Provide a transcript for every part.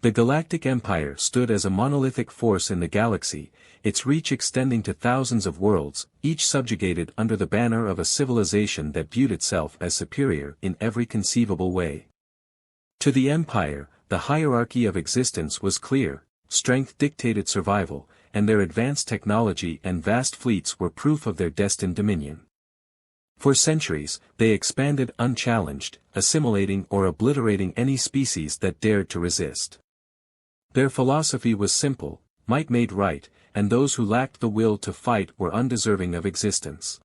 The Galactic Empire stood as a monolithic force in the galaxy, its reach extending to thousands of worlds, each subjugated under the banner of a civilization that viewed itself as superior in every conceivable way. To the Empire, the hierarchy of existence was clear: strength dictated survival, and their advanced technology and vast fleets were proof of their destined dominion. For centuries, they expanded unchallenged, assimilating or obliterating any species that dared to resist. Their philosophy was simple: might made right, and those who lacked the will to fight were undeserving of existence.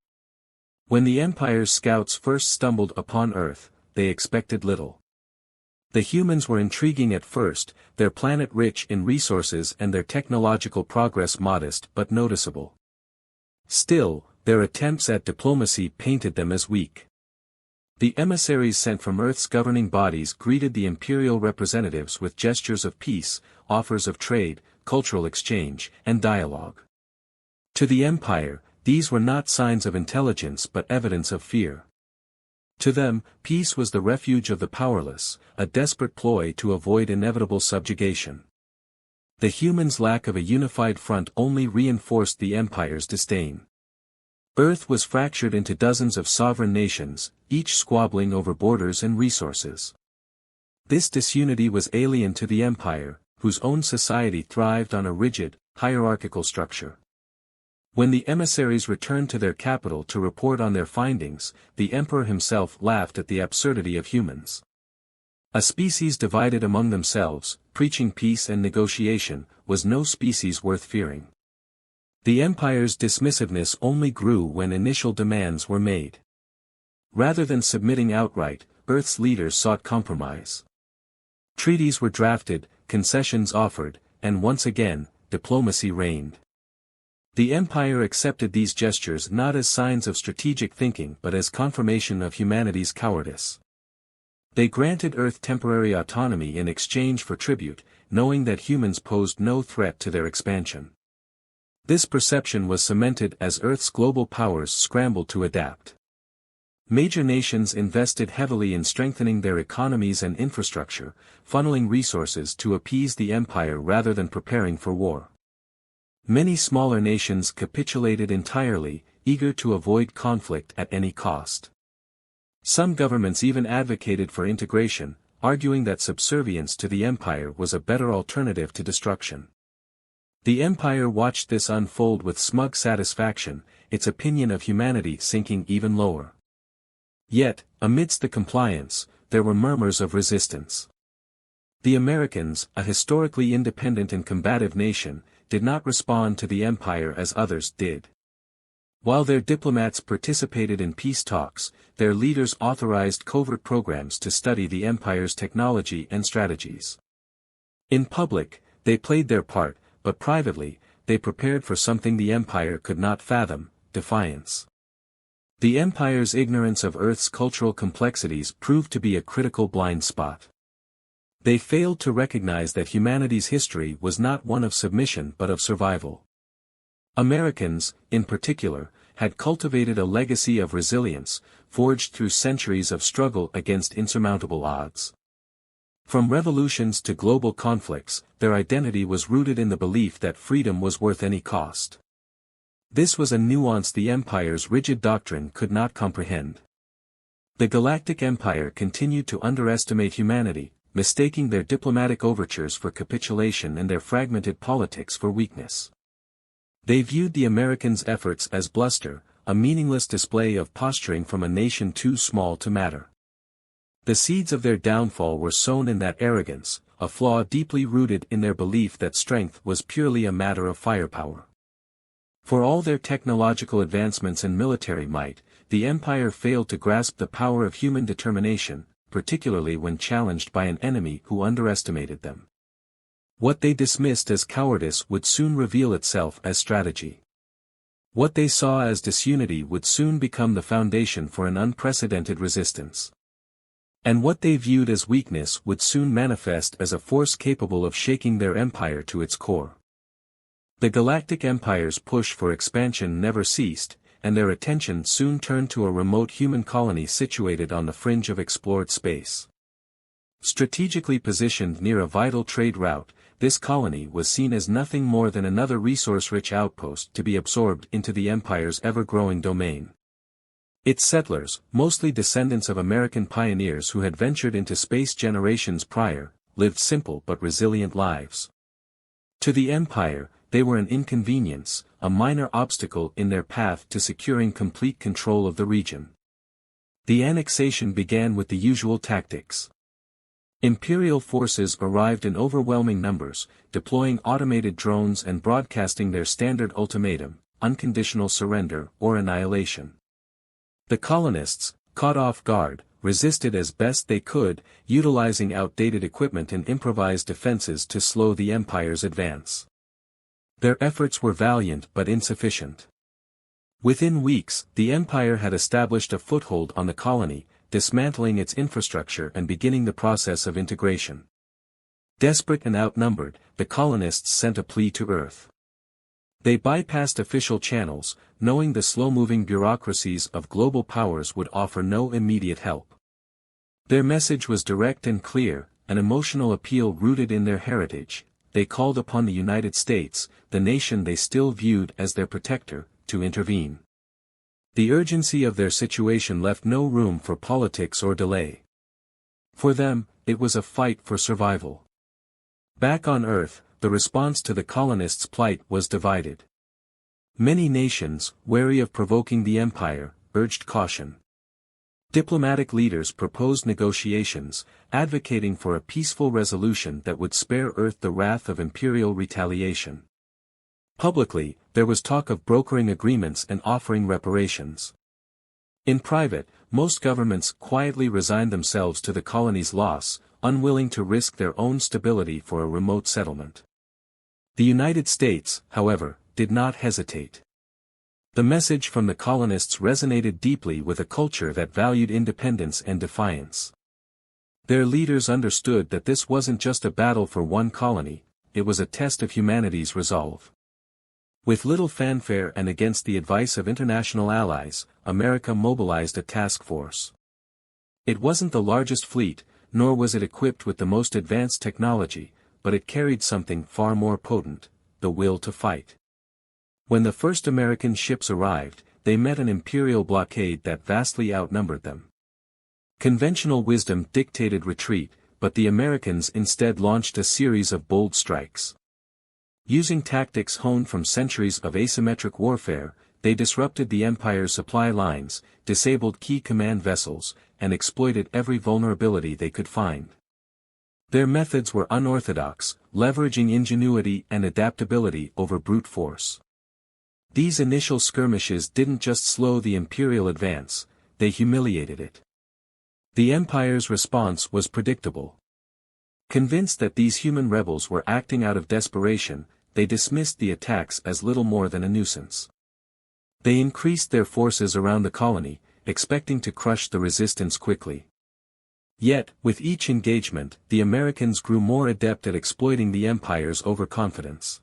When the Empire's scouts first stumbled upon Earth, they expected little. The humans were intriguing at first, their planet rich in resources and their technological progress modest but noticeable. Still, their attempts at diplomacy painted them as weak. The emissaries sent from Earth's governing bodies greeted the imperial representatives with gestures of peace, offers of trade, cultural exchange, and dialogue. To the Empire, these were not signs of intelligence but evidence of fear. To them, peace was the refuge of the powerless, a desperate ploy to avoid inevitable subjugation. The humans' lack of a unified front only reinforced the Empire's disdain. Earth was fractured into dozens of sovereign nations, each squabbling over borders and resources. This disunity was alien to the Empire, whose own society thrived on a rigid, hierarchical structure. When the emissaries returned to their capital to report on their findings, the emperor himself laughed at the absurdity of humans. A species divided among themselves, preaching peace and negotiation, was no species worth fearing. The empire's dismissiveness only grew when initial demands were made. Rather than submitting outright, Earth's leaders sought compromise. Treaties were drafted, concessions offered, and once again, diplomacy reigned. The Empire accepted these gestures not as signs of strategic thinking but as confirmation of humanity's cowardice. They granted Earth temporary autonomy in exchange for tribute, knowing that humans posed no threat to their expansion. This perception was cemented as Earth's global powers scrambled to adapt. Major nations invested heavily in strengthening their economies and infrastructure, funneling resources to appease the Empire rather than preparing for war. Many smaller nations capitulated entirely, eager to avoid conflict at any cost. Some governments even advocated for integration, arguing that subservience to the Empire was a better alternative to destruction. The Empire watched this unfold with smug satisfaction, its opinion of humanity sinking even lower. Yet, amidst the compliance, there were murmurs of resistance. The Americans, a historically independent and combative nation, did not respond to the Empire as others did. While their diplomats participated in peace talks, their leaders authorized covert programs to study the Empire's technology and strategies. In public, they played their part, but privately, they prepared for something the Empire could not fathom: defiance. The Empire's ignorance of Earth's cultural complexities proved to be a critical blind spot. They failed to recognize that humanity's history was not one of submission but of survival. Americans, in particular, had cultivated a legacy of resilience, forged through centuries of struggle against insurmountable odds. From revolutions to global conflicts, their identity was rooted in the belief that freedom was worth any cost. This was a nuance the Empire's rigid doctrine could not comprehend. The Galactic Empire continued to underestimate humanity, mistaking their diplomatic overtures for capitulation and their fragmented politics for weakness. They viewed the Americans' efforts as bluster, a meaningless display of posturing from a nation too small to matter. The seeds of their downfall were sown in that arrogance, a flaw deeply rooted in their belief that strength was purely a matter of firepower. For all their technological advancements and military might, the Empire failed to grasp the power of human determination, particularly when challenged by an enemy who underestimated them. What they dismissed as cowardice would soon reveal itself as strategy. What they saw as disunity would soon become the foundation for an unprecedented resistance. And what they viewed as weakness would soon manifest as a force capable of shaking their empire to its core. The Galactic Empire's push for expansion never ceased, and their attention soon turned to a remote human colony situated on the fringe of explored space. Strategically positioned near a vital trade route, this colony was seen as nothing more than another resource-rich outpost to be absorbed into the empire's ever-growing domain. Its settlers, mostly descendants of American pioneers who had ventured into space generations prior, lived simple but resilient lives. To the empire, they were an inconvenience, a minor obstacle in their path to securing complete control of the region. The annexation began with the usual tactics. Imperial forces arrived in overwhelming numbers, deploying automated drones and broadcasting their standard ultimatum: unconditional surrender or annihilation. The colonists, caught off guard, resisted as best they could, utilizing outdated equipment and improvised defenses to slow the empire's advance. Their efforts were valiant but insufficient. Within weeks, the empire had established a foothold on the colony, dismantling its infrastructure and beginning the process of integration. Desperate and outnumbered, the colonists sent a plea to Earth. They bypassed official channels, knowing the slow-moving bureaucracies of global powers would offer no immediate help. Their message was direct and clear, an emotional appeal rooted in their heritage. They called upon the United States, the nation they still viewed as their protector, to intervene. The urgency of their situation left no room for politics or delay. For them, it was a fight for survival. Back on Earth, the response to the colonists' plight was divided. Many nations, wary of provoking the empire, urged caution. Diplomatic leaders proposed negotiations, advocating for a peaceful resolution that would spare Earth the wrath of imperial retaliation. Publicly, there was talk of brokering agreements and offering reparations. In private, most governments quietly resigned themselves to the colony's loss, unwilling to risk their own stability for a remote settlement. The United States, however, did not hesitate. The message from the colonists resonated deeply with a culture that valued independence and defiance. Their leaders understood that this wasn't just a battle for one colony, it was a test of humanity's resolve. With little fanfare and against the advice of international allies, America mobilized a task force. It wasn't the largest fleet, nor was it equipped with the most advanced technology, but it carried something far more potent: the will to fight. When the first American ships arrived, they met an imperial blockade that vastly outnumbered them. Conventional wisdom dictated retreat, but the Americans instead launched a series of bold strikes. Using tactics honed from centuries of asymmetric warfare, they disrupted the Empire's supply lines, disabled key command vessels, and exploited every vulnerability they could find. Their methods were unorthodox, leveraging ingenuity and adaptability over brute force. These initial skirmishes didn't just slow the Imperial advance, they humiliated it. The Empire's response was predictable. Convinced that these human rebels were acting out of desperation, they dismissed the attacks as little more than a nuisance. They increased their forces around the colony, expecting to crush the resistance quickly. Yet, with each engagement, the Americans grew more adept at exploiting the Empire's overconfidence.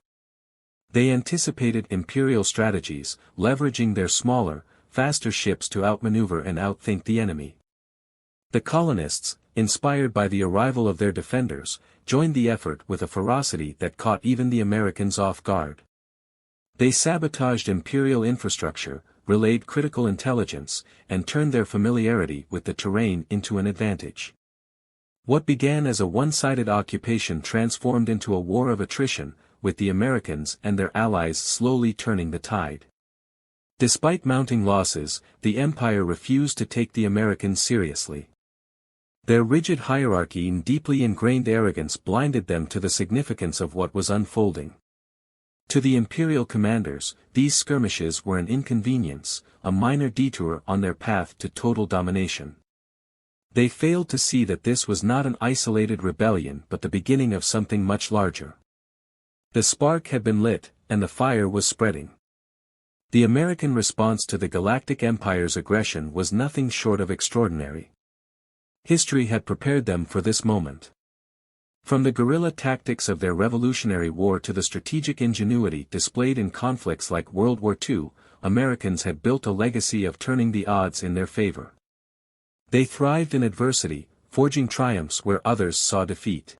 They anticipated Imperial strategies, leveraging their smaller, faster ships to outmaneuver and outthink the enemy. The colonists, inspired by the arrival of their defenders, joined the effort with a ferocity that caught even the Americans off guard. They sabotaged Imperial infrastructure, relayed critical intelligence, and turned their familiarity with the terrain into an advantage. What began as a one-sided occupation transformed into a war of attrition, with the Americans and their allies slowly turning the tide. Despite mounting losses, the Empire refused to take the Americans seriously. Their rigid hierarchy and deeply ingrained arrogance blinded them to the significance of what was unfolding. To the Imperial commanders, these skirmishes were an inconvenience, a minor detour on their path to total domination. They failed to see that this was not an isolated rebellion but the beginning of something much larger. The spark had been lit, and the fire was spreading. The American response to the Galactic Empire's aggression was nothing short of extraordinary. History had prepared them for this moment. From the guerrilla tactics of their Revolutionary War to the strategic ingenuity displayed in conflicts like World War II, Americans had built a legacy of turning the odds in their favor. They thrived in adversity, forging triumphs where others saw defeat.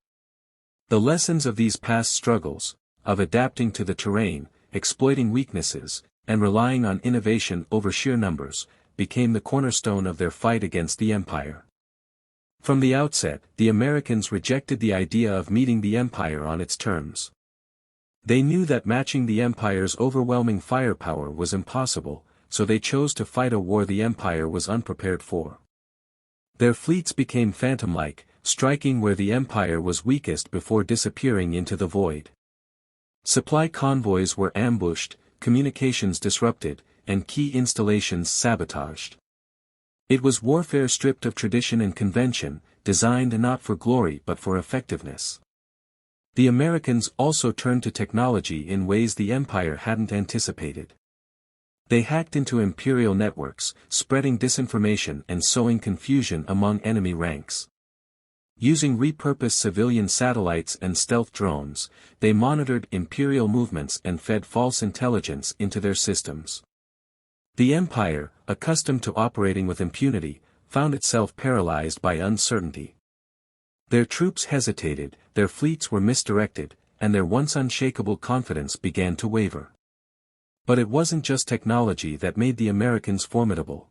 The lessons of these past struggles, of adapting to the terrain, exploiting weaknesses, and relying on innovation over sheer numbers, became the cornerstone of their fight against the Empire. From the outset, the Americans rejected the idea of meeting the Empire on its terms. They knew that matching the Empire's overwhelming firepower was impossible, so they chose to fight a war the Empire was unprepared for. Their fleets became phantom-like, striking where the Empire was weakest before disappearing into the void. Supply convoys were ambushed, communications disrupted, and key installations sabotaged. It was warfare stripped of tradition and convention, designed not for glory but for effectiveness. The Americans also turned to technology in ways the Empire hadn't anticipated. They hacked into imperial networks, spreading disinformation and sowing confusion among enemy ranks. Using repurposed civilian satellites and stealth drones, they monitored imperial movements and fed false intelligence into their systems. The Empire, accustomed to operating with impunity, found itself paralyzed by uncertainty. Their troops hesitated, their fleets were misdirected, and their once unshakable confidence began to waver. But it wasn't just technology that made the Americans formidable.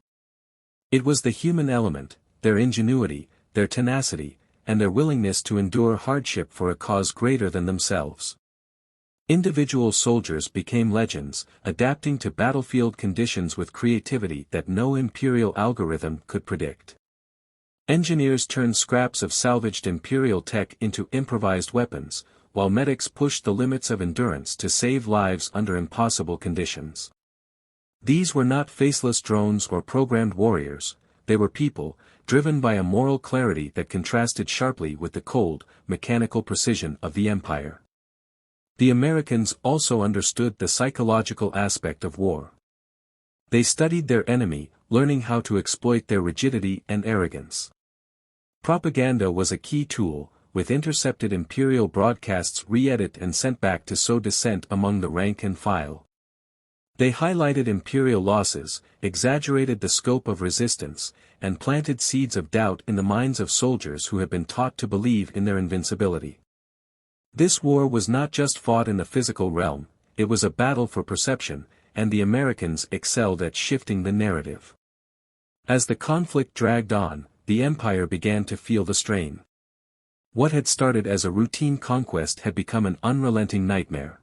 It was the human element, their ingenuity, their tenacity, and their willingness to endure hardship for a cause greater than themselves. Individual soldiers became legends, adapting to battlefield conditions with creativity that no imperial algorithm could predict. Engineers turned scraps of salvaged imperial tech into improvised weapons, while medics pushed the limits of endurance to save lives under impossible conditions. These were not faceless drones or programmed warriors, they were people, driven by a moral clarity that contrasted sharply with the cold, mechanical precision of the Empire. The Americans also understood the psychological aspect of war. They studied their enemy, learning how to exploit their rigidity and arrogance. Propaganda was a key tool, with intercepted imperial broadcasts re-edited and sent back to sow dissent among the rank and file. They highlighted imperial losses, exaggerated the scope of resistance, and planted seeds of doubt in the minds of soldiers who had been taught to believe in their invincibility. This war was not just fought in the physical realm, it was a battle for perception, and the Americans excelled at shifting the narrative. As the conflict dragged on, the Empire began to feel the strain. What had started as a routine conquest had become an unrelenting nightmare.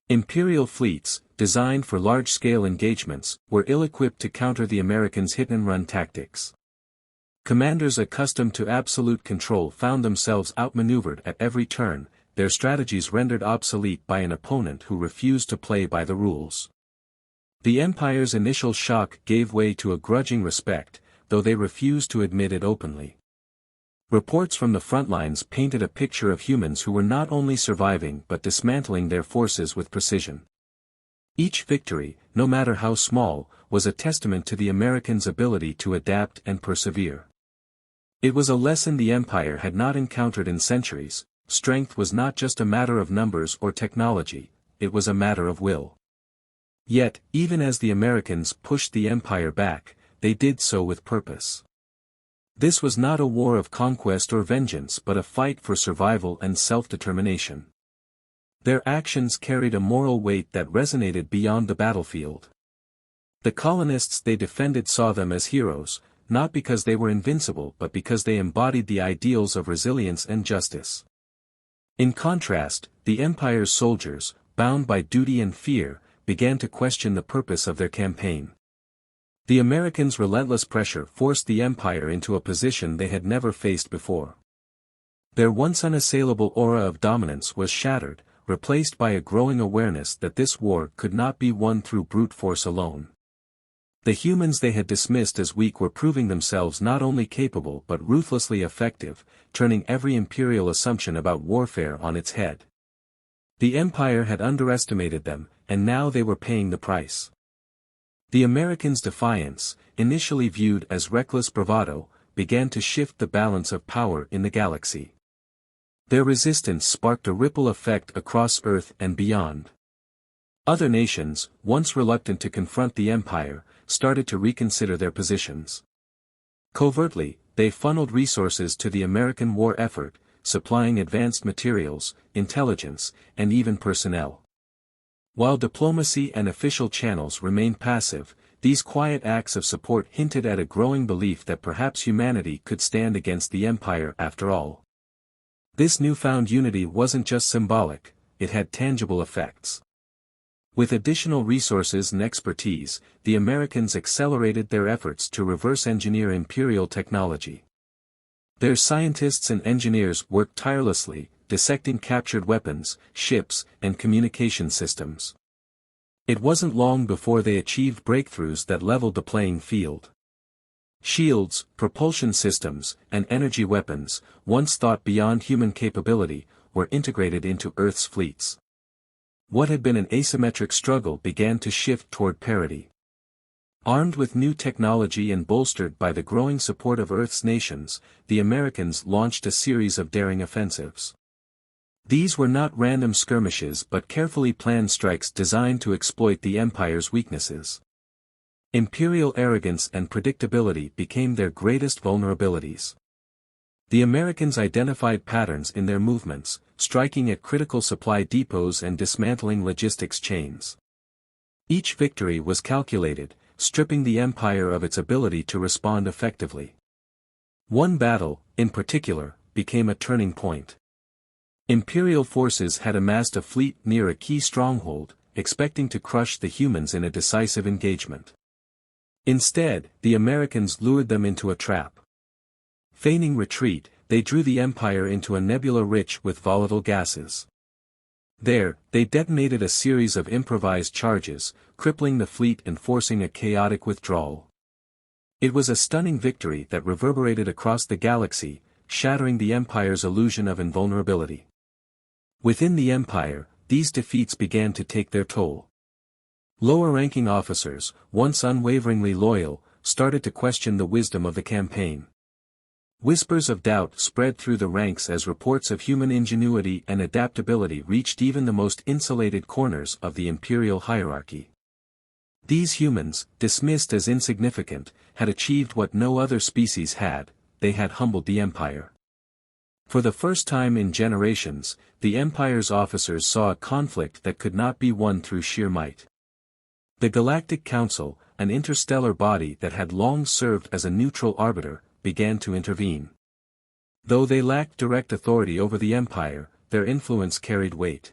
Imperial fleets, designed for large-scale engagements, were ill-equipped to counter the Americans' hit-and-run tactics. Commanders accustomed to absolute control found themselves outmaneuvered at every turn, their strategies rendered obsolete by an opponent who refused to play by the rules. The Empire's initial shock gave way to a grudging respect, though they refused to admit it openly. Reports from the front lines painted a picture of humans who were not only surviving but dismantling their forces with precision. Each victory, no matter how small, was a testament to the Americans' ability to adapt and persevere. It was a lesson the Empire had not encountered in centuries. Strength was not just a matter of numbers or technology, it was a matter of will. Yet, even as the Americans pushed the Empire back, they did so with purpose. This was not a war of conquest or vengeance but a fight for survival and self-determination. Their actions carried a moral weight that resonated beyond the battlefield. The colonists they defended saw them as heroes, not because they were invincible but because they embodied the ideals of resilience and justice. In contrast, the Empire's soldiers, bound by duty and fear, began to question the purpose of their campaign. The Americans' relentless pressure forced the Empire into a position they had never faced before. Their once unassailable aura of dominance was shattered, replaced by a growing awareness that this war could not be won through brute force alone. The humans they had dismissed as weak were proving themselves not only capable but ruthlessly effective, turning every imperial assumption about warfare on its head. The Empire had underestimated them, and now they were paying the price. The Americans' defiance, initially viewed as reckless bravado, began to shift the balance of power in the galaxy. Their resistance sparked a ripple effect across Earth and beyond. Other nations, once reluctant to confront the Empire, started to reconsider their positions. Covertly, they funneled resources to the American war effort, supplying advanced materials, intelligence, and even personnel. While diplomacy and official channels remained passive, these quiet acts of support hinted at a growing belief that perhaps humanity could stand against the empire after all. This newfound unity wasn't just symbolic, it had tangible effects. With additional resources and expertise, the Americans accelerated their efforts to reverse engineer imperial technology. Their scientists and engineers worked tirelessly, dissecting captured weapons, ships, and communication systems. It wasn't long before they achieved breakthroughs that leveled the playing field. Shields, propulsion systems, and energy weapons, once thought beyond human capability, were integrated into Earth's fleets. What had been an asymmetric struggle began to shift toward parity. Armed with new technology and bolstered by the growing support of Earth's nations, the Americans launched a series of daring offensives. These were not random skirmishes but carefully planned strikes designed to exploit the Empire's weaknesses. Imperial arrogance and predictability became their greatest vulnerabilities. The Americans identified patterns in their movements, striking at critical supply depots and dismantling logistics chains. Each victory was calculated, stripping the Empire of its ability to respond effectively. One battle, in particular, became a turning point. Imperial forces had amassed a fleet near a key stronghold, expecting to crush the humans in a decisive engagement. Instead, the Americans lured them into a trap. Feigning retreat, they drew the Empire into a nebula rich with volatile gases. There, they detonated a series of improvised charges, crippling the fleet and forcing a chaotic withdrawal. It was a stunning victory that reverberated across the galaxy, shattering the Empire's illusion of invulnerability. Within the Empire, these defeats began to take their toll. Lower-ranking officers, once unwaveringly loyal, started to question the wisdom of the campaign. Whispers of doubt spread through the ranks as reports of human ingenuity and adaptability reached even the most insulated corners of the imperial hierarchy. These humans, dismissed as insignificant, had achieved what no other species had: they had humbled the Empire. For the first time in generations, the Empire's officers saw a conflict that could not be won through sheer might. The Galactic Council, an interstellar body that had long served as a neutral arbiter, began to intervene. Though they lacked direct authority over the Empire, their influence carried weight.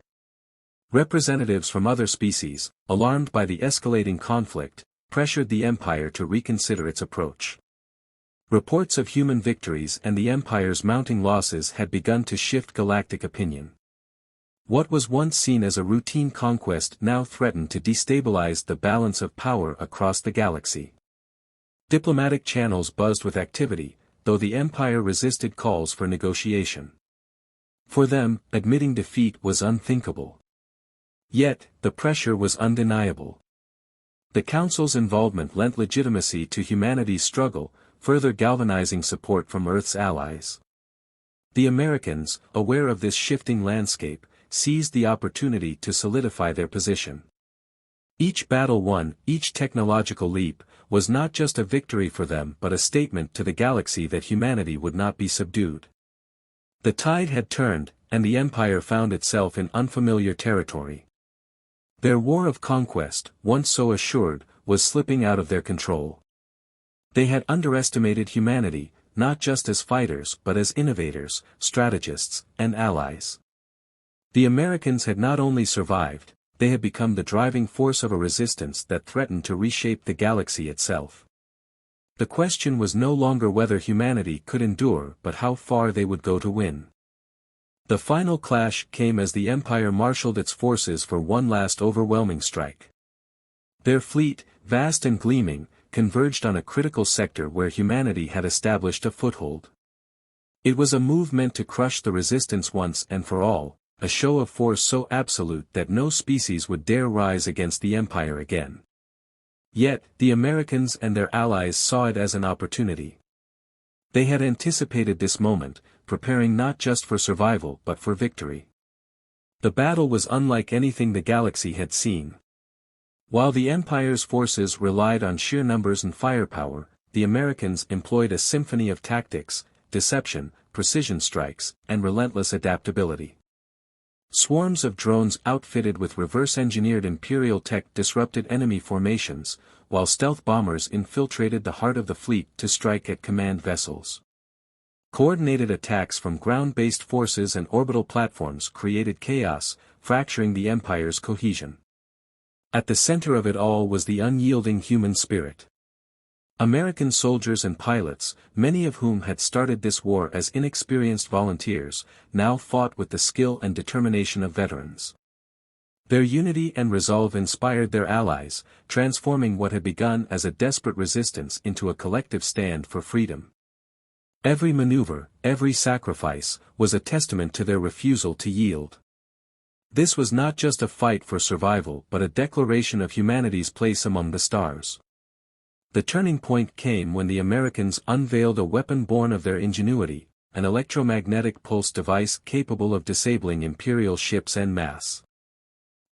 Representatives from other species, alarmed by the escalating conflict, pressured the Empire to reconsider its approach. Reports of human victories and the Empire's mounting losses had begun to shift galactic opinion. What was once seen as a routine conquest now threatened to destabilize the balance of power across the galaxy. Diplomatic channels buzzed with activity, though the Empire resisted calls for negotiation. For them, admitting defeat was unthinkable. Yet, the pressure was undeniable. The Council's involvement lent legitimacy to humanity's struggle, further galvanizing support from Earth's allies. The Americans, aware of this shifting landscape, seized the opportunity to solidify their position. Each battle won, each technological leap, was not just a victory for them but a statement to the galaxy that humanity would not be subdued. The tide had turned, and the Empire found itself in unfamiliar territory. Their war of conquest, once so assured, was slipping out of their control. They had underestimated humanity, not just as fighters but as innovators, strategists, and allies. The Americans had not only survived, they had become the driving force of a resistance that threatened to reshape the galaxy itself. The question was no longer whether humanity could endure but how far they would go to win. The final clash came as the Empire marshaled its forces for one last overwhelming strike. Their fleet, vast and gleaming, converged on a critical sector where humanity had established a foothold. It was a move meant to crush the resistance once and for all, a show of force so absolute that no species would dare rise against the Empire again. Yet, the Americans and their allies saw it as an opportunity. They had anticipated this moment, preparing not just for survival but for victory. The battle was unlike anything the galaxy had seen. While the Empire's forces relied on sheer numbers and firepower, the Americans employed a symphony of tactics, deception, precision strikes, and relentless adaptability. Swarms of drones outfitted with reverse-engineered Imperial tech disrupted enemy formations, while stealth bombers infiltrated the heart of the fleet to strike at command vessels. Coordinated attacks from ground-based forces and orbital platforms created chaos, fracturing the Empire's cohesion. At the center of it all was the unyielding human spirit. American soldiers and pilots, many of whom had started this war as inexperienced volunteers, now fought with the skill and determination of veterans. Their unity and resolve inspired their allies, transforming what had begun as a desperate resistance into a collective stand for freedom. Every maneuver, every sacrifice, was a testament to their refusal to yield. This was not just a fight for survival but a declaration of humanity's place among the stars. The turning point came when the Americans unveiled a weapon born of their ingenuity, an electromagnetic pulse device capable of disabling Imperial ships en masse.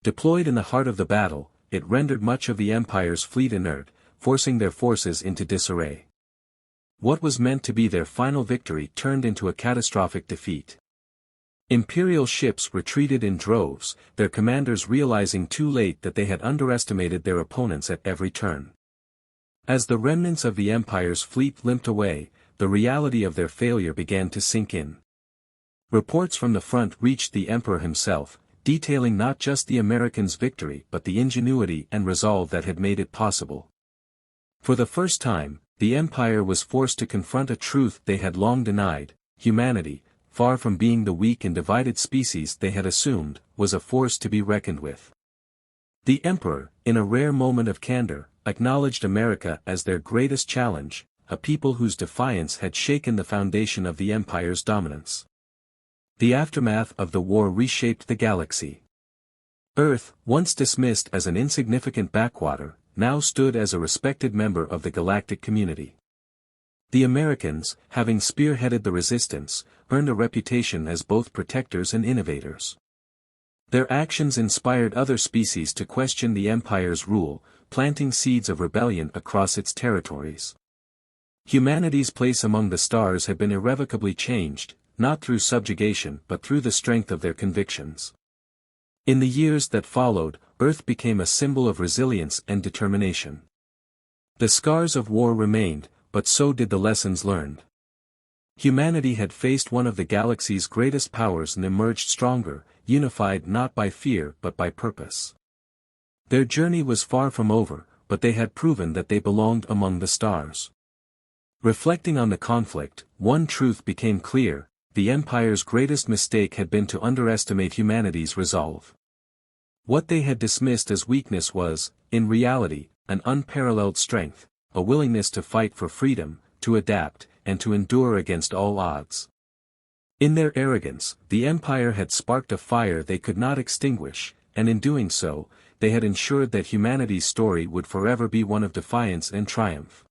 Deployed in the heart of the battle, it rendered much of the Empire's fleet inert, forcing their forces into disarray. What was meant to be their final victory turned into a catastrophic defeat. Imperial ships retreated in droves, their commanders realizing too late that they had underestimated their opponents at every turn. As the remnants of the Empire's fleet limped away, the reality of their failure began to sink in. Reports from the front reached the Emperor himself, detailing not just the Americans' victory but the ingenuity and resolve that had made it possible. For the first time, the Empire was forced to confront a truth they had long denied: humanity, far from being the weak and divided species they had assumed, was a force to be reckoned with. The Emperor, in a rare moment of candor, acknowledged America as their greatest challenge, a people whose defiance had shaken the foundation of the Empire's dominance. The aftermath of the war reshaped the galaxy. Earth, once dismissed as an insignificant backwater, now stood as a respected member of the galactic community. The Americans, having spearheaded the resistance, earned a reputation as both protectors and innovators. Their actions inspired other species to question the Empire's rule, planting seeds of rebellion across its territories. Humanity's place among the stars had been irrevocably changed, not through subjugation but through the strength of their convictions. In the years that followed, Earth became a symbol of resilience and determination. The scars of war remained, but so did the lessons learned. Humanity had faced one of the galaxy's greatest powers and emerged stronger, unified not by fear but by purpose. Their journey was far from over, but they had proven that they belonged among the stars. Reflecting on the conflict, one truth became clear: the Empire's greatest mistake had been to underestimate humanity's resolve. What they had dismissed as weakness was, in reality, an unparalleled strength, a willingness to fight for freedom, to adapt, and to endure against all odds. In their arrogance, the Empire had sparked a fire they could not extinguish, and in doing so, they had ensured that humanity's story would forever be one of defiance and triumph.